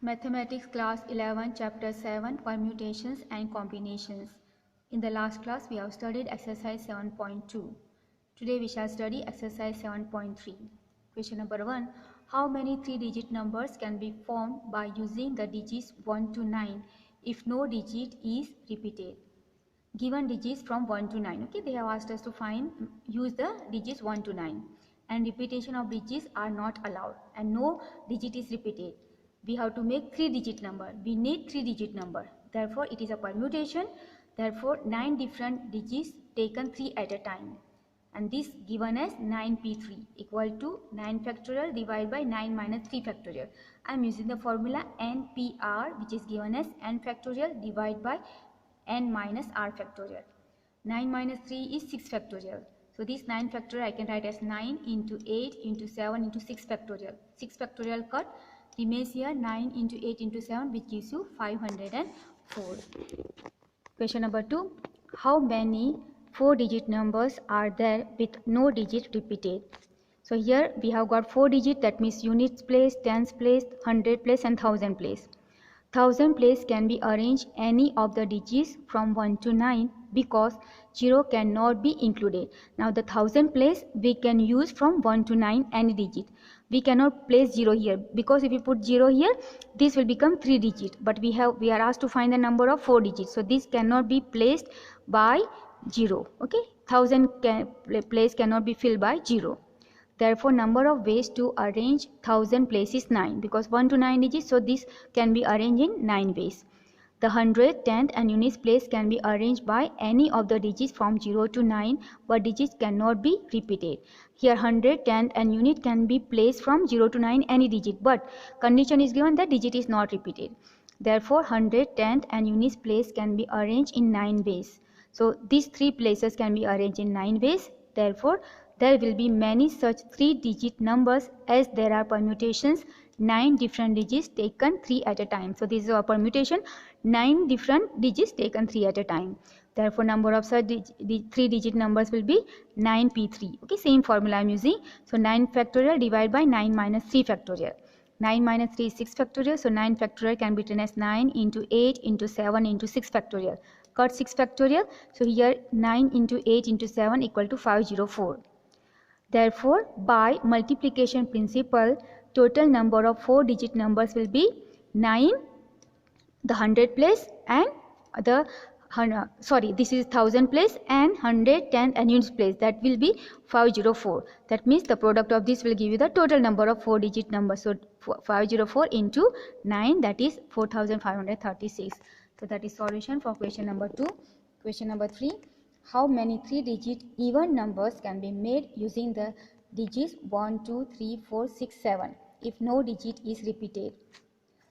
Mathematics class 11 chapter 7 permutations and combinations. In the last class we have studied exercise 7.2. Today we shall study exercise 7.3. Question number 1. How many 3-digit numbers can be formed by using the digits 1 to 9 if no digit is repeated? Given digits from 1 to 9. Okay, they have asked us to use the digits 1 to 9, and repetition of digits are not allowed and no digit is repeated. We have to make 3-digit number. We need 3-digit number. Therefore, it is a permutation. Therefore, 9 different digits taken 3 at a time. And this given as 9p3 equal to 9 factorial divided by 9 minus 3 factorial. I am using the formula npr, which is given as n factorial divided by n minus r factorial. 9 minus 3 is 6 factorial. So this 9 factorial I can write as 9 into 8 into 7 into 6 factorial. 6 factorial cut remains here 9 into 8 into 7, which gives you 504. Question number 2. How many 4-digit numbers are there with no digit repeated? So here we have got 4 digit, that means units place, tens place, 100 place and 1000 place. 1000 place can be arranged any of the digits from 1 to 9 because 0 cannot be included. Now the 1000 place we can use from 1 to 9 any digit. We cannot place 0 here because if we put 0 here, this will become 3 digit, but we are asked to find the number of 4 digits, so this cannot be placed by 0. Okay, 1000 place cannot be filled by 0. Therefore, number of ways to arrange 1000 place is 9 because 1 to 9 digits, so this can be arranged in 9 ways. The 100th, 10th and units place can be arranged by any of the digits from 0 to 9, but digits cannot be repeated. Here 100, 10th and unit can be placed from 0 to 9 any digit, but condition is given that digit is not repeated. Therefore, 100, 10th and units place can be arranged in 9 ways. So these 3 places can be arranged in 9 ways. Therefore, there will be many such 3-digit numbers as there are permutations, 9 different digits taken 3 at a time. So this is our permutation, 9 different digits taken 3 at a time. Therefore, number of such 3-digit numbers will be 9p3. Okay, same formula I am using. So 9 factorial divided by 9 minus 3 factorial. 9 minus 3 is 6 factorial. So 9 factorial can be written as 9 into 8 into 7 into 6 factorial. Cut 6 factorial. So here 9 into 8 into 7 equal to 504. Therefore, by multiplication principle, total number of 4-digit numbers will be 9, the 100 place and the this is 1000 place and 100, 10 and units place, that will be 504. That means the product of this will give you the total number of 4-digit numbers. So 504 into 9, that is 4536. So that is solution for question number 2. Question number 3. How many 3-digit even numbers can be made using the digits 1, 2, 3, 4, 6, 7 if no digit is repeated?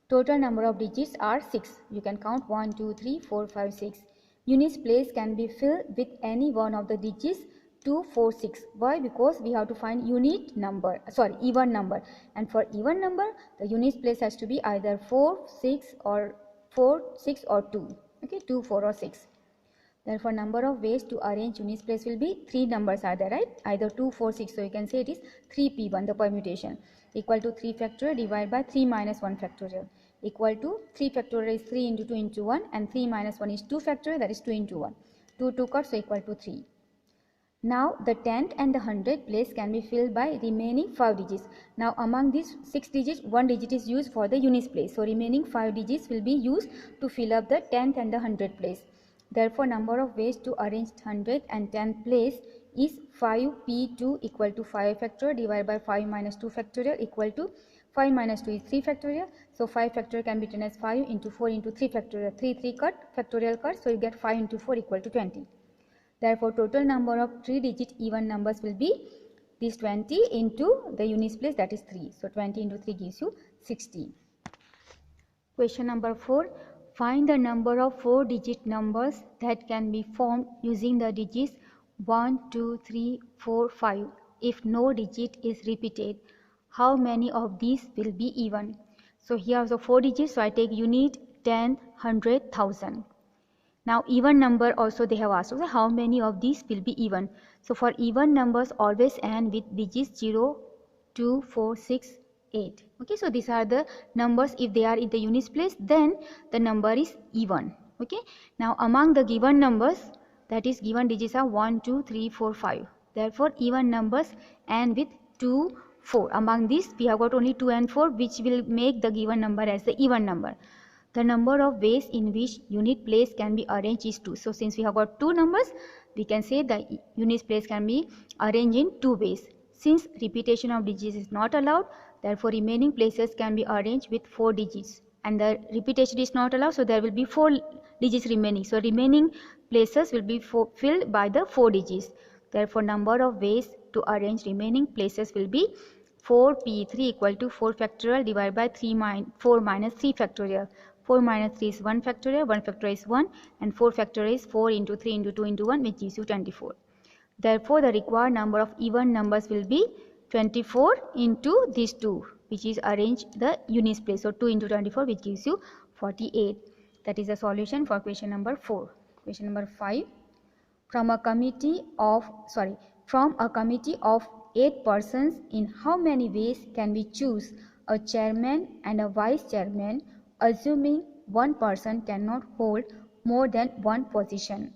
Total number of digits are 6. You can count 1, 2, 3, 4, 5, 6. Units place can be filled with any one of the digits 2, 4, 6. Why? Because we have to find even number. And for even number, the units place has to be either 4, 6 or 2. Okay, 2, 4 or 6. Therefore, number of ways to arrange units place will be 3 numbers are there, right? Either 2, 4, 6. So you can say it is 3p1, the permutation, equal to 3 factorial divided by 3 minus 1 factorial, equal to 3 factorial is 3 into 2 into 1 and 3 minus 1 is 2 factorial, that is 2 into 1. 2 cuts, so equal to 3. Now the 10th and the 100th place can be filled by remaining 5 digits. Now among these 6 digits, 1 digit is used for the units place. So remaining 5 digits will be used to fill up the 10th and the 100th place. Therefore, number of ways to arrange 100th and 10th place is 5p2 equal to 5 factorial divided by 5 minus 2 factorial equal to 5 minus 2 is 3 factorial. So 5 factorial can be written as 5 into 4 into 3 factorial. 3 cut, factorial cut, so you get 5 into 4 equal to 20. Therefore, total number of 3-digit even numbers will be this 20 into the units place, that is 3. So 20 into 3 gives you 60. Question number 4. Find the number of 4-digit numbers that can be formed using the digits 1, 2, 3, 4, 5 if no digit is repeated. How many of these will be even? So here are the 4 digits, so I take unit, 10, 100, 1000. Now even number also they have asked, so how many of these will be even? So for even numbers always end with digits 0, 2, 4, 6, 8. Okay, so these are the numbers. If they are in the units place, then the number is even. Okay, now among the given numbers, that is given digits are 1, 2, 3, 4, 5. Therefore even numbers end with 2, 4. Among these we have got only 2 and 4, which will make the given number as the even number. The number of ways in which unit place can be arranged is 2. So since we have got 2 numbers, we can say the unit place can be arranged in 2 ways. Since repetition of digits is not allowed, therefore remaining places can be arranged with 4 digits. And the repetition is not allowed, so there will be 4 digits remaining. So remaining places will be filled by the 4 digits. Therefore number of ways to arrange remaining places will be 4p3 equal to 4 factorial divided by 4 minus 3 factorial. 4 minus 3 is 1 factorial, 1 factorial is 1, and 4 factorial is 4 into 3 into 2 into 1, which gives you 24. Therefore the required number of even numbers will be 24 into these 2, which is arranged the units place. So 2 into 24, which gives you 48. That is the solution for question number 4. Question number 5. From a committee of 8 persons, in how many ways can we choose a chairman and a vice chairman, assuming one person cannot hold more than one position?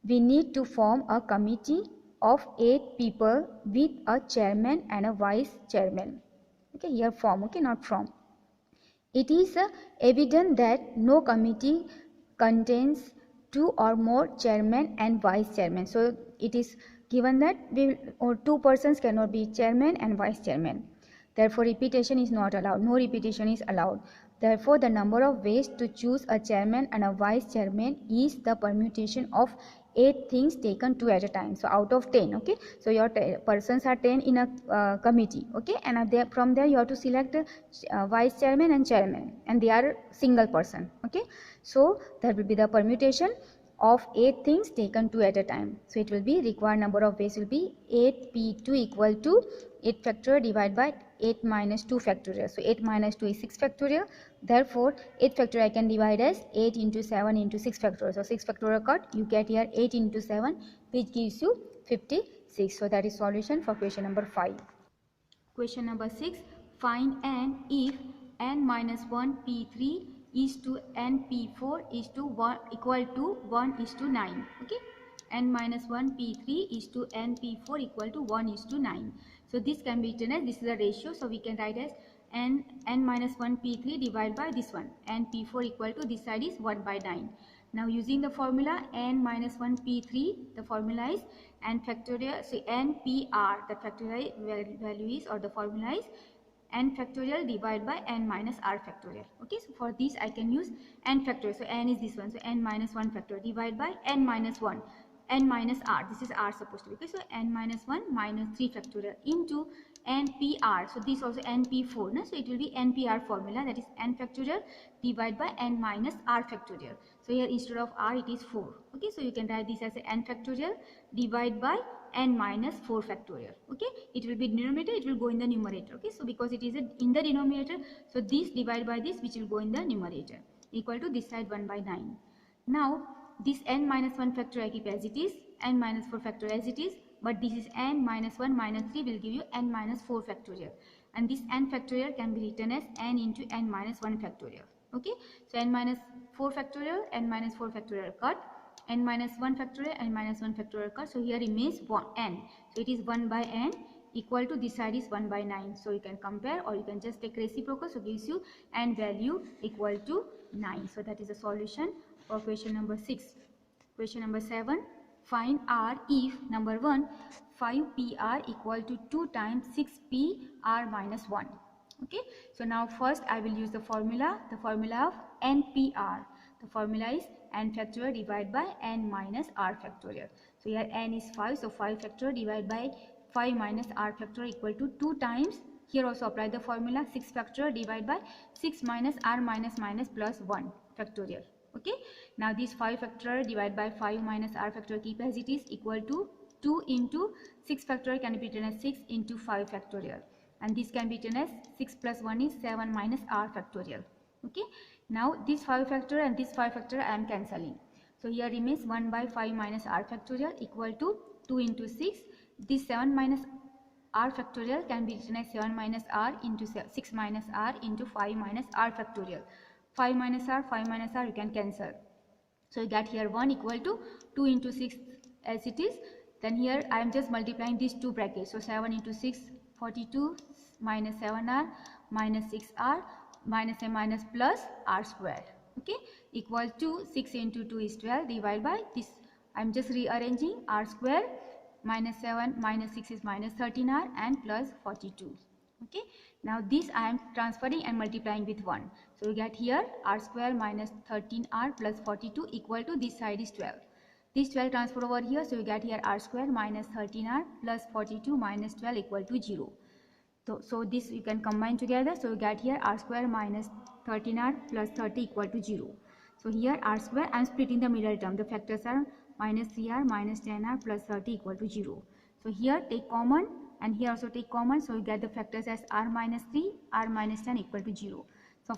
We need to form a committee of 8 people with a chairman and a vice chairman. Okay, here form, okay, not from. It is evident that no committee contains 2 or more chairman and vice chairman. So it is given that 2 persons cannot be chairman and vice chairman. Therefore repetition is not allowed. No repetition is allowed. Therefore the number of ways to choose a chairman and a vice chairman is the permutation of 8 things taken 2 at a time. So out of 10, okay, so your persons are 10 in a committee, okay, and from there you have to select vice chairman and chairman, and they are single person, okay. So that will be the permutation of 8 things taken 2 at a time. So it will be required number of ways will be 8p2 equal to 8 factorial divided by 8 minus 2 factorial. So 8 minus 2 is 6 factorial. Therefore 8 factorial I can divide as 8 into 7 into 6 factorial. So 6 factorial cut, you get here 8 into 7, which gives you 56. So that is solution for question number 5. Question number 6. Find n if n minus 1 p3 is to n p4 is to 1 equal to 1 is to 9. Okay, n minus 1 p3 is to n p4 equal to 1 is to 9. So this can be written as, this is a ratio, so we can write as n minus 1 p3 divided by this one, n p4 equal to this side is 1 by 9. Now using the formula n minus 1 p3, the formula is n factorial, so n pr, the factorial value is, or the formula is n factorial divided by n minus r factorial. Okay, so for this I can use n factorial, so n is this one, so n minus 1 factorial divided by n minus 1, n minus r, this is r supposed to be, okay, so n minus 1 minus 3 factorial into npr, so this also np4, no? So it will be npr formula, that is n factorial divided by n minus r factorial. So here instead of r it is 4, okay, so you can write this as n factorial divided by n minus 4 factorial. Okay, it will be denominator, it will go in the numerator. Okay, so because it is in the denominator, so this divided by this, which will go in the numerator, equal to this side 1 by 9. Now this n minus 1 factorial I keep as it is, n minus 4 factorial as it is, but this is n minus 1 minus 3 will give you n minus 4 factorial, and this n factorial can be written as n into n minus 1 factorial. Okay, so n minus 4 factorial, n minus 4 factorial cut, n minus 1 factorial, n minus 1 factorial cut, so here remains n, so it is 1 by n equal to this side is 1 by 9. So you can compare, or you can just take reciprocal, so gives you n value equal to 9. So that is the solution for question number 6. Question number 7. Find r if number 1 5pr equal to 2 times 6pr minus 1. Okay, so now first I will use the formula of npr. The formula is n factorial divided by n minus r factorial. So here n is 5, so 5 factorial divided by 5 minus r factorial equal to 2 times, here also apply the formula, 6 factorial divided by 6 minus r minus minus plus 1 factorial. Okay, now this 5 factorial divided by 5 minus r factorial keep as it is, equal to 2 into 6 factorial can be written as 6 into 5 factorial, and this can be written as 6 plus 1 is 7 minus r factorial. Okay, now this 5 factorial and this 5 factorial I am cancelling, so here remains 1 by 5 minus r factorial equal to 2 into 6, this 7 minus r factorial can be written as 7 minus r into 6 minus r into 5 minus r factorial. 5 minus r, you can cancel. So you get here 1 equal to 2 into 6 as it is. Then here I am just multiplying these two brackets. So 7 into 6, 42 minus 7r minus 6r minus a minus plus r square. Okay, equal to 6 into 2 is 12 divided by this. I am just rearranging r square minus 7 minus 6 is minus 13r and plus 42. Okay, now this I am transferring and multiplying with 1. So you get here r square minus 13r plus 42 equal to this side is 12. This 12 transfer over here, so you get here r square minus 13r plus 42 minus 12 equal to 0. So this you can combine together, so you get here r square minus 13r plus 30 equal to 0. So here r square, I am splitting the middle term. The factors are minus 3r minus 10r plus 30 equal to 0. So here take common and here also take common, so you get the factors as r minus 3, r minus 10 equal to 0. So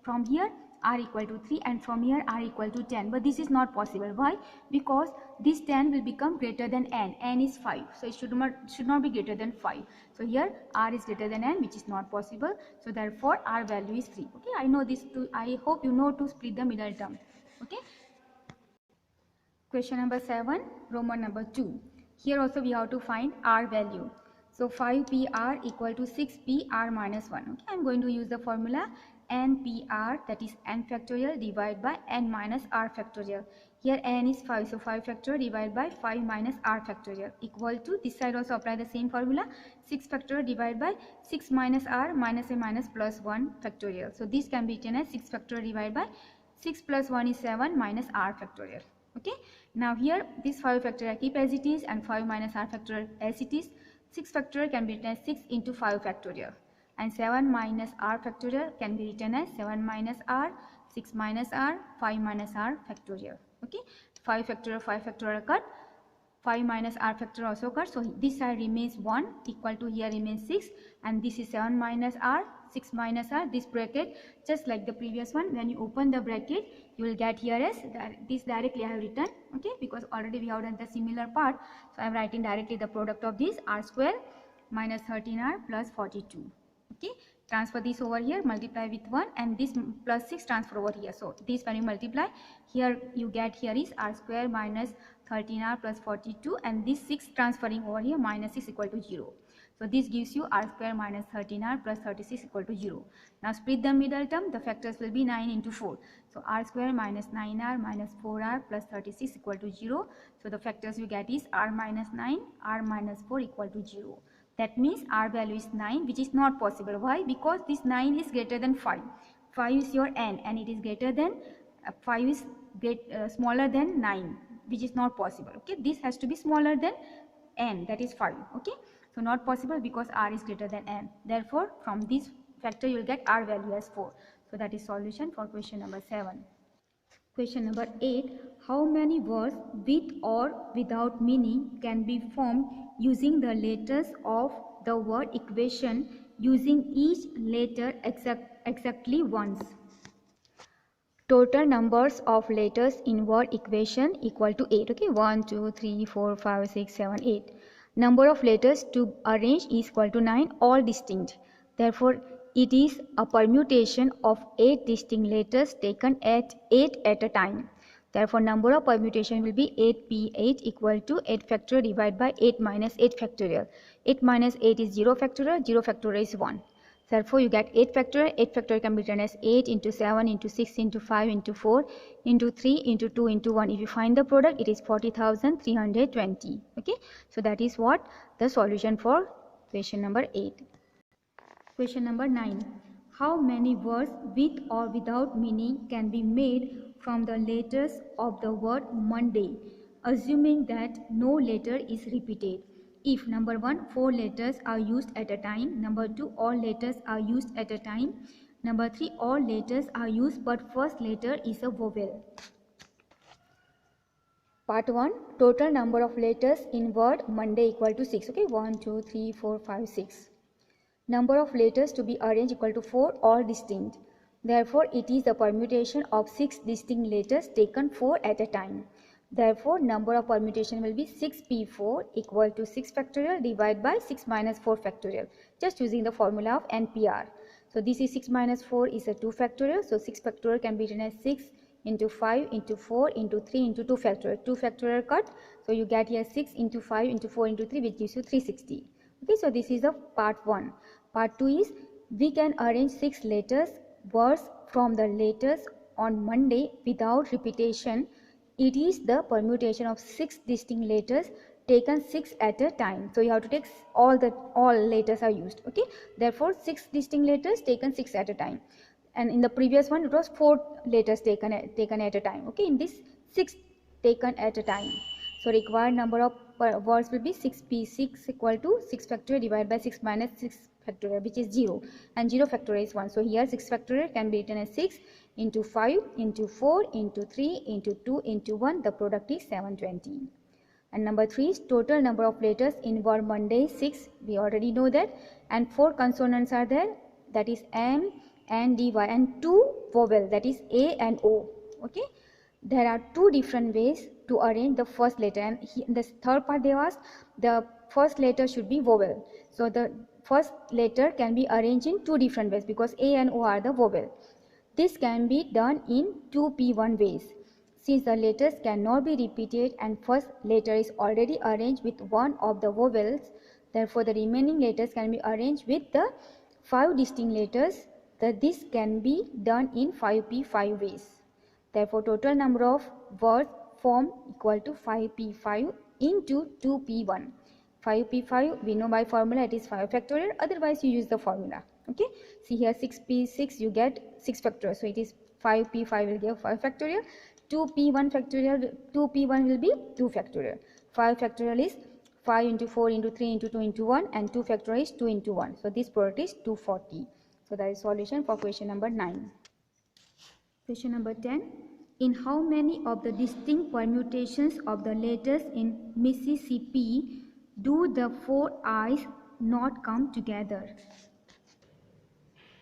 from here r equal to 3 and from here r equal to 10, but this is not possible. Why? Because this 10 will become greater than n is 5, so it should not be greater than 5. So here r is greater than n, which is not possible, so therefore r value is 3. Okay, I know this too. I hope you know to split the middle term. Okay, question number 7, Roman number 2. Here also we have to find r value. So 5pr equal to 6pr minus 1. Okay, I am going to use the formula npr, that is n factorial divided by n minus r factorial. Here n is 5, so 5 factorial divided by 5 minus r factorial equal to, this side also apply the same formula, 6 factorial divided by 6 minus r minus a minus plus 1 factorial. So this can be written as 6 factorial divided by 6 plus 1 is 7 minus r factorial. Okay, now here this 5 factorial keep as it is and 5 minus r factorial as it is. 6 factorial can be written as 6 into 5 factorial and 7 minus r factorial can be written as 7 minus r, 6 minus r, 5 minus r factorial. Okay, 5 factorial cut, 5 minus r factorial also cut, so this side remains 1 equal to here remains 6 and this is 7 minus r, 6 minus r, this bracket just like the previous one, when you open the bracket you will get here as this directly I have written. Okay, because already we have done the similar part, so I am writing directly the product of this r square minus 13r plus 42. Okay, transfer this over here, multiply with 1 and this plus 6 transfer over here. So this when you multiply here you get here is r square minus 13r plus 42 and this 6 transferring over here minus 6 equal to 0. So this gives you r square minus 13r plus 36 equal to 0. Now split the middle term, the factors will be 9 into 4. So r square minus 9r minus 4r plus 36 equal to 0. So the factors you get is r minus 9, r minus 4 equal to 0. That means r value is 9, which is not possible. Why? Because this 9 is greater than 5. 5 is your n and it is greater than 5 is smaller than 9, which is not possible. Okay, this has to be smaller than n, that is 5. Okay, so not possible because r is greater than n. Therefore from this factor you will get r value as 4. So that is solution for question number 7. Question number 8. How many words with or without meaning can be formed using the letters of the word equation, using each letter exactly once? Total numbers of letters in word equation equal to 8. Okay, 1, 2, 3, 4, 5, 6, 7, 8. Number of letters to arrange is equal to 9, all distinct. Therefore, it is a permutation of 8 distinct letters taken at 8 at a time. Therefore, number of permutation will be 8p8 equal to 8 factorial divided by 8 minus 8 factorial. 8 minus 8 is 0 factorial, 0 factorial is 1. Therefore, you get 8 factorial. 8 factorial can be written as 8 into 7 into 6 into 5 into 4 into 3 into 2 into 1. If you find the product, it is 40,320. Okay, so that is what the solution for question number 8. Question number 9. How many words with or without meaning can be made from the letters of the word Monday, assuming that no letter is repeated? If number 1, 4 letters are used at a time. Number 2, all letters are used at a time. Number 3, all letters are used but first letter is a vowel. Part 1. Total number of letters in word Monday equal to 6. Okay, 1, 2, 3, 4, 5, 6. Number of letters to be arranged equal to 4, all distinct. Therefore, it is the permutation of 6 distinct letters taken 4 at a time. Therefore, number of permutation will be 6p4 equal to 6 factorial divided by 6 minus 4 factorial, just using the formula of NPR. So this is 6 minus 4 is a 2 factorial. So 6 factorial can be written as 6 into 5 into 4 into 3 into 2 factorial. 2 factorial cut. So you get here 6 into 5 into 4 into 3, which gives you 360. Okay, so this is the part 1. Part 2 is we can arrange 6 letters words from the letters on Monday without repetition. It is the permutation of 6 distinct letters taken 6 at a time. So you have to take all letters are used. Okay, therefore 6 distinct letters taken 6 at a time, and in the previous one it was 4 letters taken at a time. Okay, in this 6 taken at a time. So required number of words will be 6p6 equal to 6 factorial divided by 6 minus 6 factorial, which is 0, and 0 factorial is 1. So here 6 factorial can be written as 6 into 5 into 4 into 3 into 2 into 1. The product is 720. And number 3 is total number of letters in word Monday 6. We already know that. And 4 consonants are there, that is M and dy, and 2 vowel, that is A and O. Okay, there are 2 different ways to arrange the first letter, and in the third part they asked the first letter should be vowel. So the first letter can be arranged in 2 different ways because A and O are the vowel. This can be done in 2p1 ways. Since the letters cannot be repeated and first letter is already arranged with one of the vowels, therefore the remaining letters can be arranged with the 5 distinct letters. This can be done in 5p5 ways. Therefore total number of words formed equal to 5p5 into 2p1. 5p5 we know by formula it is 5 factorial, otherwise you use the formula. Okay, see here 6p6 you get 6 factorial, so it is 5p5 will give 5 factorial, 2p1 factorial, 2p1 will be 2 factorial, 5 factorial is 5 into 4 into 3 into 2 into 1, and 2 factorial is 2 into 1. So this product is 240. So that is solution for question number 9. Question number 10. In how many of the distinct permutations of the letters in Mississippi do the 4 I's not come together?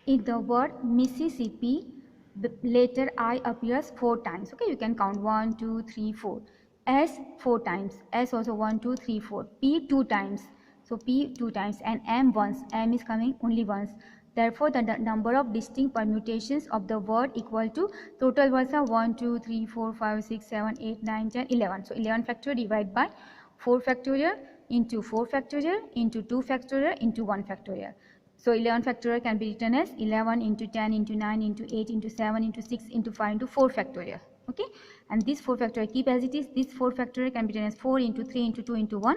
In the word Mississippi, the letter I appears 4 times. Okay, you can count 1, 2, 3, 4. S 4 times. S also 1, 2, 3, 4. P 2 times. So P 2 times, and M once. M is coming only once. Therefore, the number of distinct permutations of the word equal to total words are 1, 2, 3, 4, 5, 6, 7, 8, 9, 10, 11. So 11 factorial divided by 4 factorial into 4 factorial into 2 factorial into 1 factorial. So 11 factorial can be written as 11 into 10 into 9 into 8 into 7 into 6 into 5 into 4 factorial. Okay, and this 4 factorial keep as it is. This 4 factorial can be written as 4 into 3 into 2 into 1,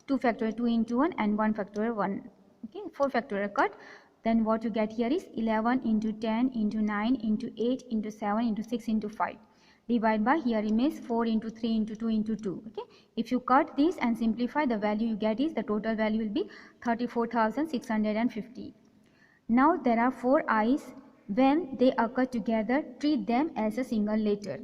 2 factorial 2 into 1, and 1 factorial 1. Okay, 4 factorial cut. Then what you get here is 11 into 10 into 9 into 8 into 7 into 6 into 5. Divide by, here remains 4 into 3 into 2 into 2. Okay, if you cut this and simplify, the value you get is the total value will be 34,650. Now there are 4 I's. When they occur together, treat them as a single letter.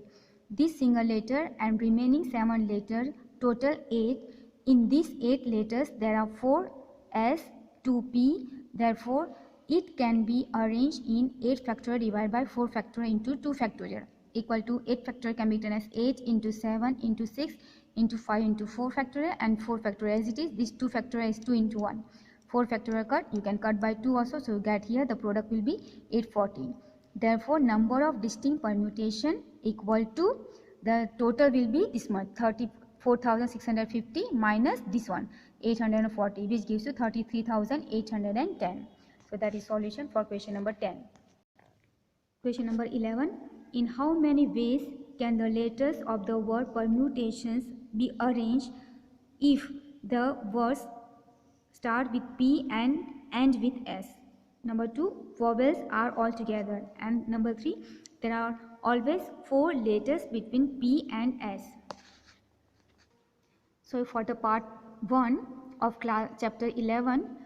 This single letter and remaining 7 letters total 8. In these 8 letters there are 4 S, 2P. Therefore it can be arranged in 8 factorial divided by 4 factorial into 2 factorial. Equal to 8 factorial can be written as 8 into 7 into 6 into 5 into 4 factorial, and 4 factorial as it is. This 2 factorial is 2 into 1. 4 factorial cut, you can cut by 2 also, so you get here the product will be 840. Therefore number of distinct permutation equal to, the total will be this much, 34,650 minus this one 840, which gives you 33,810. So that is solution for question number 10. Question number 11. In how many ways can the letters of the word permutations be arranged if the words start with P and end with S? Number 2, vowels are all together. And number 3, there are always 4 letters between P and S. So for the part 1 of chapter 11,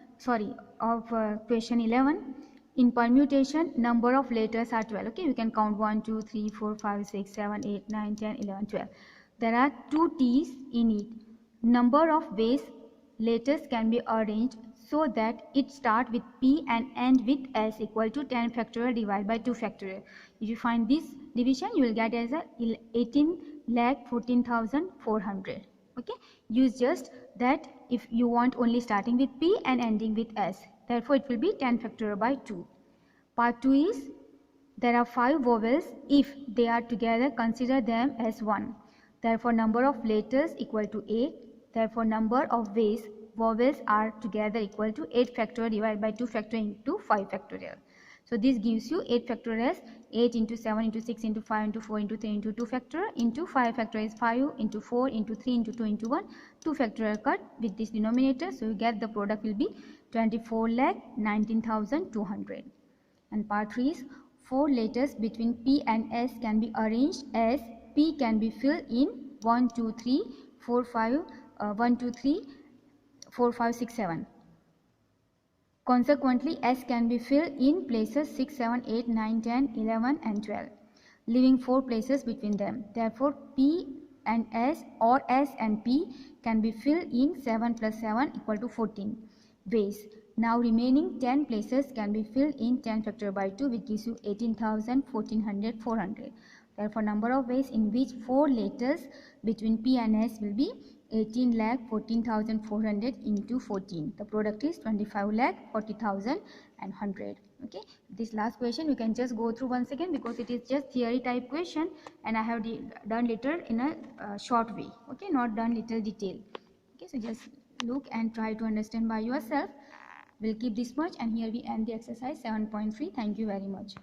question 11, in permutation number of letters are 12. Okay, you can count 1, 2, 3, 4, 5, 6, 7, 8, 9, 10, 11, 12. There are 2 T's in it. Number of ways letters can be arranged so that it start with P and end with S equal to 10 factorial divided by 2 factorial. If you find this division, you will get as a 18 3,14,400. Okay, use just that if you want only starting with P and ending with S. Therefore, it will be 10 factorial by 2. Part 2 is there are 5 vowels. If they are together, consider them as 1. Therefore, number of letters equal to 8. Therefore, number of ways vowels are together equal to 8 factorial divided by 2 factorial into 5 factorial. So, this gives you 8 factorial as 8 into 7 into 6 into 5 into 4 into 3 into 2 factorial into 5 factorial is 5 into 4 into 3 into 2 into 1. 2 factorial cut with this denominator. So, you get the product will be 24,19,200. And part 3 is 4 letters between P and S can be arranged as P can be filled in 1, 2, 3, 4, 5, 1, 2, 3, 4, 5, 6, 7. Consequently, S can be filled in places 6, 7, 8, 9, 10, 11 and 12, leaving 4 places between them. Therefore, P and S or S and P can be filled in 7 plus 7 equal to 14 ways. Now remaining 10 places can be filled in 10 factorial by 2, which gives you 18,000, 1400, 400. Therefore, number of ways in which 4 letters between P and S will be 18,14,400 into 14. The product is 25,40,100. Okay. This last question you can just go through once again because it is just theory type question and I have done little in a short way. Okay, not done little detail. Okay, so just look and try to understand by yourself. We'll keep this much and here we end the exercise 7.3. Thank you very much.